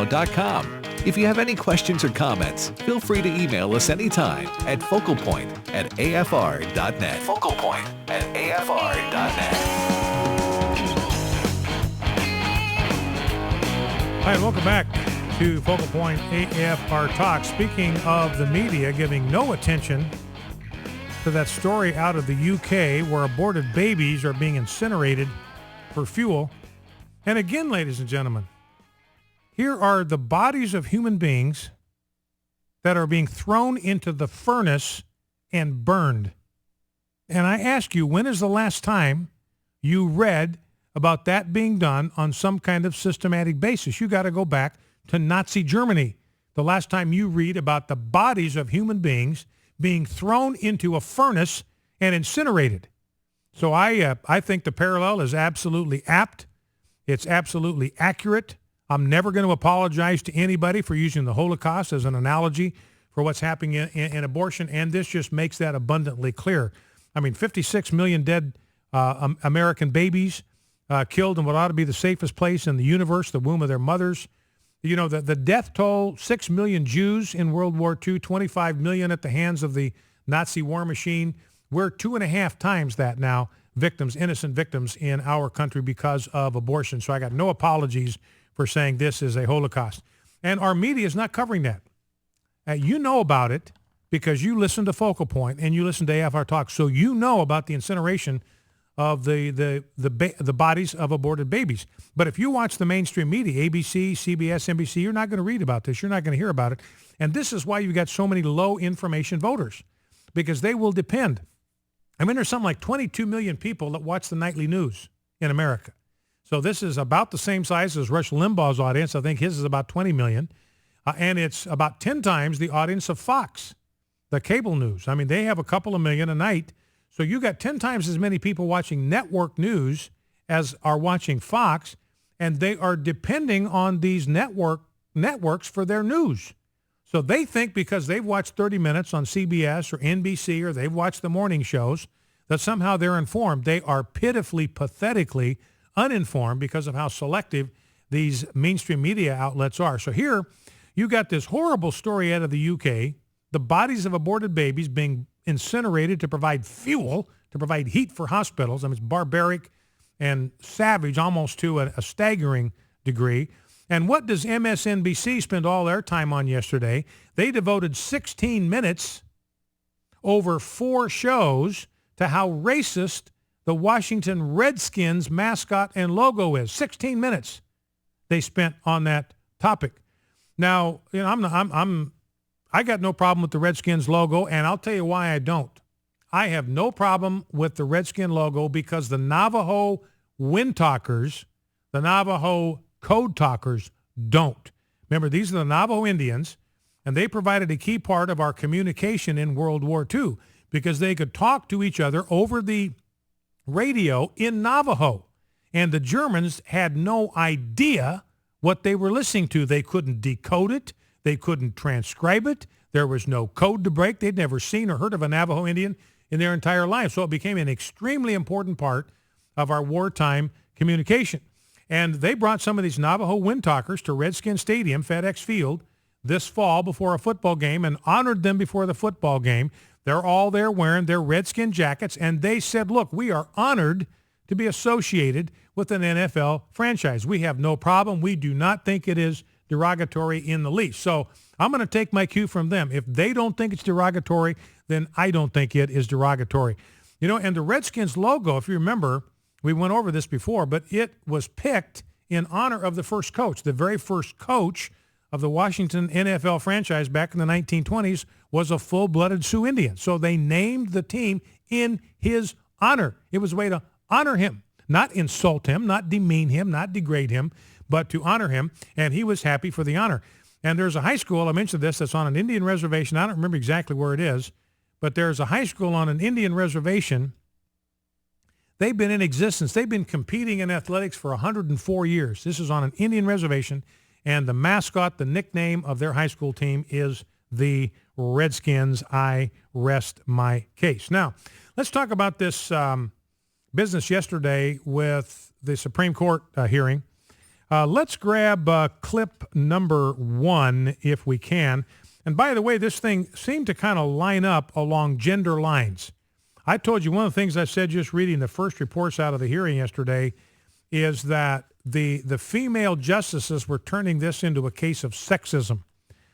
focalpoint@afrcloud.com. If you have any questions or comments, feel free to email us anytime at focalpoint@afr.net. focalpoint@afr.net. Hi, and welcome back to Focal Point AFR Talk. Speaking of the media giving no attention to that story out of the UK where aborted babies are being incinerated for fuel. And again, ladies and gentlemen, here are the bodies of human beings that are being thrown into the furnace and burned. And I ask you, when is the last time you read about that being done on some kind of systematic basis? You got to go back to Nazi Germany. The last time you read about the bodies of human beings being thrown into a furnace and incinerated. So I think the parallel is absolutely apt. It's absolutely accurate. I'm never going to apologize to anybody for using the Holocaust as an analogy for what's happening in abortion, and this just makes that abundantly clear. I mean, 56 million dead American babies killed in what ought to be the safest place in the universe, the womb of their mothers. You know, the death toll, 6 million Jews in World War II, 25 million at the hands of the Nazi war machine. We're 2.5 times that now, victims, innocent victims in our country because of abortion. So I got no apologies for saying this is a Holocaust. And our media is not covering that. You know about it because you listen to Focal Point and you listen to AFR Talk. So you know about the incineration of the bodies of aborted babies. But if you watch the mainstream media, ABC, CBS, NBC, you're not going to read about this. You're not going to hear about it. And this is why you've got so many low information voters, because they will depend. I mean, there's something like 22 million people that watch the nightly news in America. So this is about the same size as Rush Limbaugh's audience. I think his is about 20 million. And it's about 10 times the audience of Fox, the cable news. I mean, they have a couple of million a night. So you got 10 times as many people watching network news as are watching Fox, and they are depending on these networks for their news. So they think because they've watched 30 Minutes on CBS or NBC or they've watched the morning shows that somehow they're informed. They are pitifully, pathetically uninformed because of how selective these mainstream media outlets are. So here you got this horrible story out of the UK, the bodies of aborted babies being incinerated to provide fuel, to provide heat for hospitals. I mean, it's barbaric and savage almost to a staggering degree. And what does MSNBC spend all their time on yesterday? They devoted 16 minutes over 4 shows to how racist the Washington Redskins mascot and logo is. 16 minutes they spent on that topic. Now, you know, I got no problem with the Redskins logo, and I'll tell you why I don't. I have no problem with the Redskin logo because the Navajo wind talkers, the Navajo code talkers don't. Remember, these are the Navajo Indians, and they provided a key part of our communication in World War II because they could talk to each other over the radio in Navajo, and the Germans had no idea what they were listening to. They couldn't decode it. They couldn't transcribe it. There was no code to break. They'd never seen or heard of a Navajo Indian in their entire life. So it became an extremely important part of our wartime communication. And they brought some of these Navajo wind talkers to Redskin Stadium, FedEx Field, this fall before a football game and honored them before the football game. They're all there wearing their Redskin jackets, and they said, look, we are honored to be associated with an NFL franchise. We have no problem. We do not think it is derogatory in the least. So I'm going to take my cue from them. If they don't think it's derogatory, then I don't think it is derogatory. You know, and the Redskins logo, if you remember, we went over this before, but it was picked in honor of the first coach. The very first coach of the Washington NFL franchise back in the 1920s was a full-blooded Sioux Indian. So they named the team in his honor. It was a way to honor him, not insult him, not demean him, not degrade him, but to honor him, and he was happy for the honor. And there's a high school, I mentioned this, that's on an Indian reservation. I don't remember exactly where it is, but there's a high school on an Indian reservation. They've been in existence. They've been competing in athletics for 104 years. This is on an Indian reservation, and the mascot, the nickname of their high school team is the Redskins. I rest my case. Now, let's talk about this business yesterday with the Supreme Court hearing. Let's grab clip number 1 if we can. And by the way, this thing seemed to kind of line up along gender lines. I told you one of the things I said just reading the first reports out of the hearing yesterday is that the female justices were turning this into a case of sexism.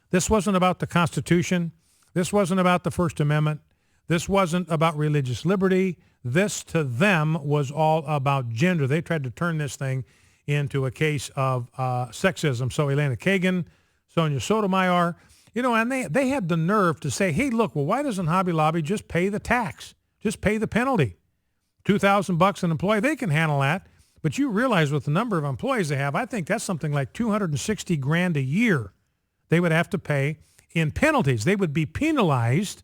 This wasn't about the Constitution. This wasn't about the First Amendment. This wasn't about religious liberty. This, to them, was all about gender. They tried to turn this thing into a case of sexism. So Elena Kagan, Sonia Sotomayor, and they had the nerve to say, hey, look, well, why doesn't Hobby Lobby just pay the tax? Just pay the penalty. $2,000 an employee, they can handle that. But you realize with the number of employees they have, I think that's something like $260,000 a year they would have to pay in penalties. They would be penalized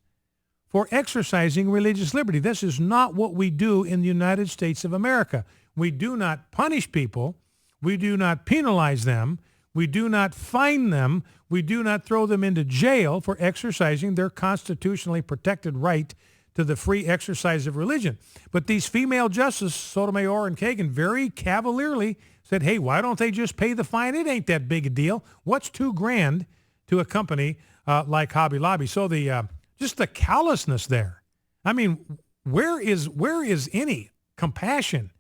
for exercising religious liberty. This is not what we do in the United States of America. We do not punish people. We do not penalize them. We do not fine them. We do not throw them into jail for exercising their constitutionally protected right to the free exercise of religion. But these female justices, Sotomayor and Kagan, very cavalierly said, hey, why don't they just pay the fine? It ain't that big a deal. What's $2,000 to a company like Hobby Lobby? So just the callousness there. I mean, where is any compassion?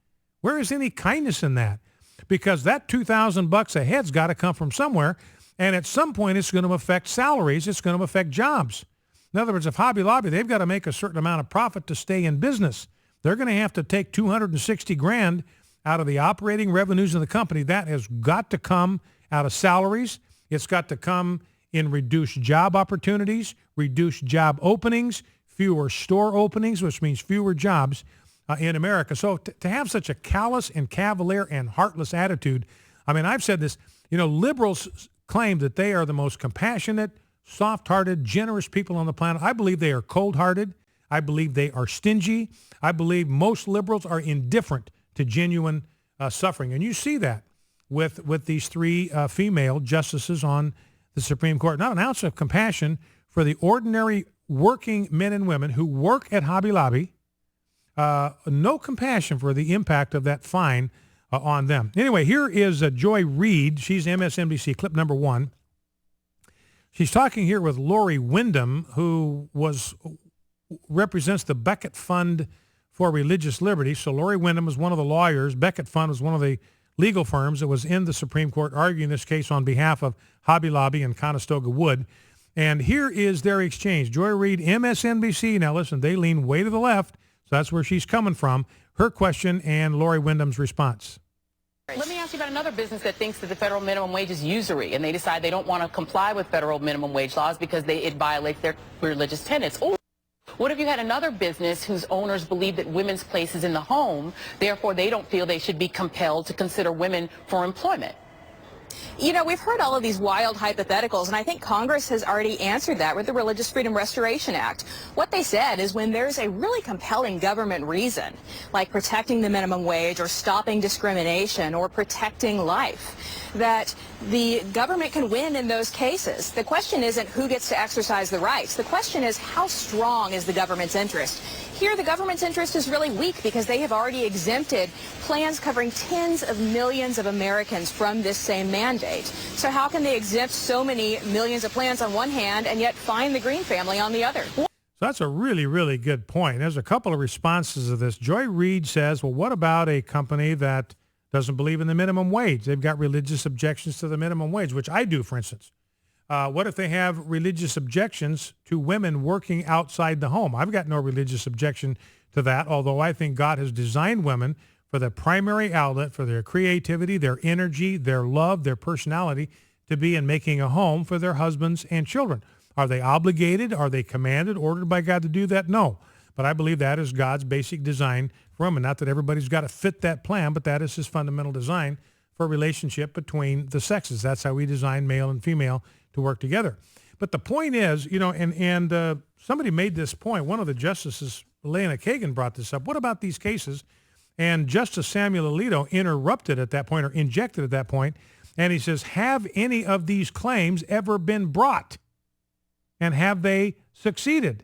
Where is any kindness in that? Because that $2,000 a head's got to come from somewhere, and at some point it's going to affect salaries. It's going to affect jobs. In other words, if Hobby Lobby, they've got to make a certain amount of profit to stay in business. They're going to have to take $260,000 out of the operating revenues of the company. That has got to come out of salaries. It's got to come in reduced job opportunities, reduced job openings, fewer store openings, which means fewer jobs in America. So to have such a callous and cavalier and heartless attitude, I mean, I've said this, liberals claim that they are the most compassionate, soft-hearted, generous people on the planet. I believe they are cold-hearted. I believe they are stingy. I believe most liberals are indifferent to genuine suffering. And you see that with these 3 female justices on the Supreme Court. Not an ounce of compassion for the ordinary working men and women who work at Hobby Lobby. No compassion for the impact of that fine on them. Anyway, here is Joy Reid. She's MSNBC, clip number 1. She's talking here with Laurie Windham, who represents the Becket Fund for Religious Liberty. So Laurie Windham is one of the lawyers. Becket Fund was one of the legal firms that was in the Supreme Court arguing this case on behalf of Hobby Lobby and Conestoga Wood. And here is their exchange. Joy Reid, MSNBC. Now listen, they lean way to the left, so that's where she's coming from. Her question and Laurie Windham's response. Let me ask you about another business that thinks that the federal minimum wage is usury, and they decide they don't want to comply with federal minimum wage laws because it violates their religious tenets. Or what if you had another business whose owners believe that women's place is in the home, therefore they don't feel they should be compelled to consider women for employment? We've heard all of these wild hypotheticals, and I think Congress has already answered that with the Religious Freedom Restoration Act. What they said is when there's a really compelling government reason, like protecting the minimum wage or stopping discrimination or protecting life, that the government can win in those cases. The question isn't who gets to exercise the rights. The question is how strong is the government's interest. Here, the government's interest is really weak because they have already exempted plans covering tens of millions of Americans from this same mandate. So how can they exempt so many millions of plans on one hand and yet fine the Green family on the other? So that's a really, really good point. There's a couple of responses to this. Joy Reid says, well, what about a company that doesn't believe in the minimum wage? They've got religious objections to the minimum wage, which I do, for instance. What if they have religious objections to women working outside the home? I've got no religious objection to that, although I think God has designed women for the primary outlet for their creativity, their energy, their love, their personality to be in making a home for their husbands and children. Are they obligated? Are they commanded, ordered by God to do that? No. But I believe that is God's basic design for women. Not that everybody's got to fit that plan, but that is his fundamental design for a relationship between the sexes. That's how we design male and female to work together. But the point is, and somebody made this point. One of the justices, Elena Kagan, brought this up. What about these cases? And Justice Samuel Alito interrupted at that point or injected at that point, and he says, have any of these claims ever been brought? And have they succeeded?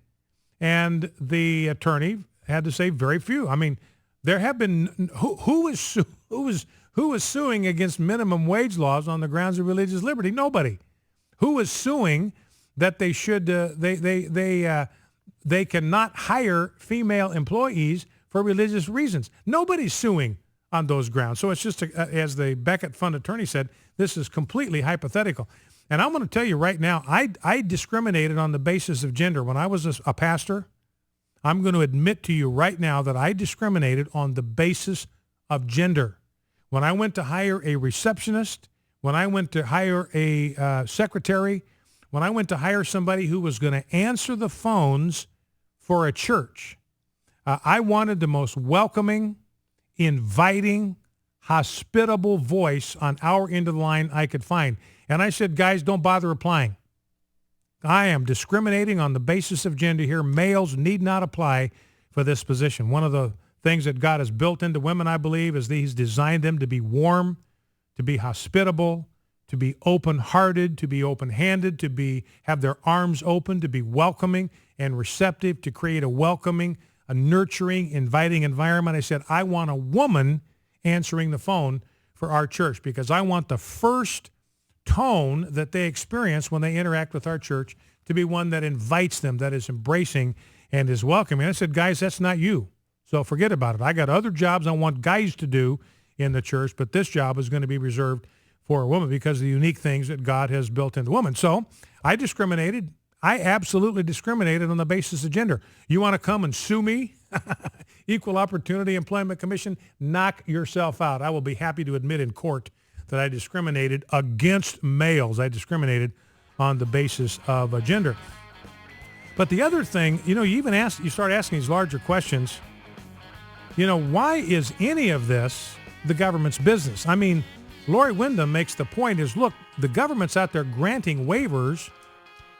And the attorney had to say very few. I mean, there have been, who is Who is suing against minimum wage laws on the grounds of religious liberty? Nobody. Who is suing that they should they cannot hire female employees for religious reasons? Nobody's suing on those grounds. So it's just, as the Beckett Fund attorney said, this is completely hypothetical. And I'm going to tell you right now, I discriminated on the basis of gender. When I was a pastor, I'm going to admit to you right now that I discriminated on the basis of gender. When I went to hire a receptionist, when I went to hire a secretary, when I went to hire somebody who was going to answer the phones for a church, I wanted the most welcoming, inviting, hospitable voice on our end of the line I could find. And I said, guys, don't bother applying. I am discriminating on the basis of gender here. Males need not apply for this position. One of the things that God has built into women, I believe, is that he's designed them to be warm, to be hospitable, to be open-hearted, to be open-handed, to have their arms open, to be welcoming and receptive, to create a welcoming, a nurturing, inviting environment. I said, I want a woman answering the phone for our church because I want the first tone that they experience when they interact with our church to be one that invites them, that is embracing and is welcoming. I said, guys, that's not you. So forget about it. I got other jobs I want guys to do in the church, but this job is going to be reserved for a woman because of the unique things that God has built into women. So I discriminated. I absolutely discriminated on the basis of gender. You want to come and sue me? Equal Opportunity Employment Commission, knock yourself out. I will be happy to admit in court that I discriminated against males. I discriminated on the basis of gender. But the other thing, you start asking these larger questions. Why is any of this the government's business? I mean, Laurie Windham makes the point is, look, the government's out there granting waivers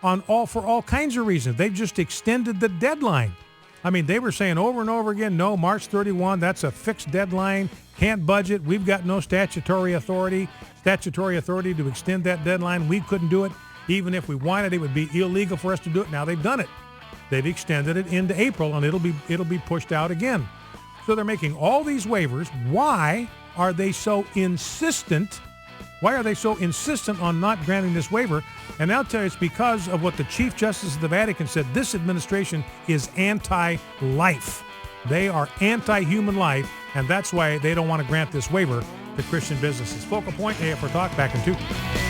for all kinds of reasons. They've just extended the deadline. I mean, they were saying over and over again, no, March 31, that's a fixed deadline, can't budget, we've got no statutory authority to extend that deadline. We couldn't do it. Even if we wanted, it would be illegal for us to do it. Now they've done it. They've extended it into April, and it'll be pushed out again. So they're making all these waivers. Why are they so insistent? Why are they so insistent on not granting this waiver? And I'll tell you, it's because of what the Chief Justice of the Vatican said. This administration is anti-life. They are anti-human life, and that's why they don't want to grant this waiver to Christian businesses. Focal Point, AFR Talk, back in 2.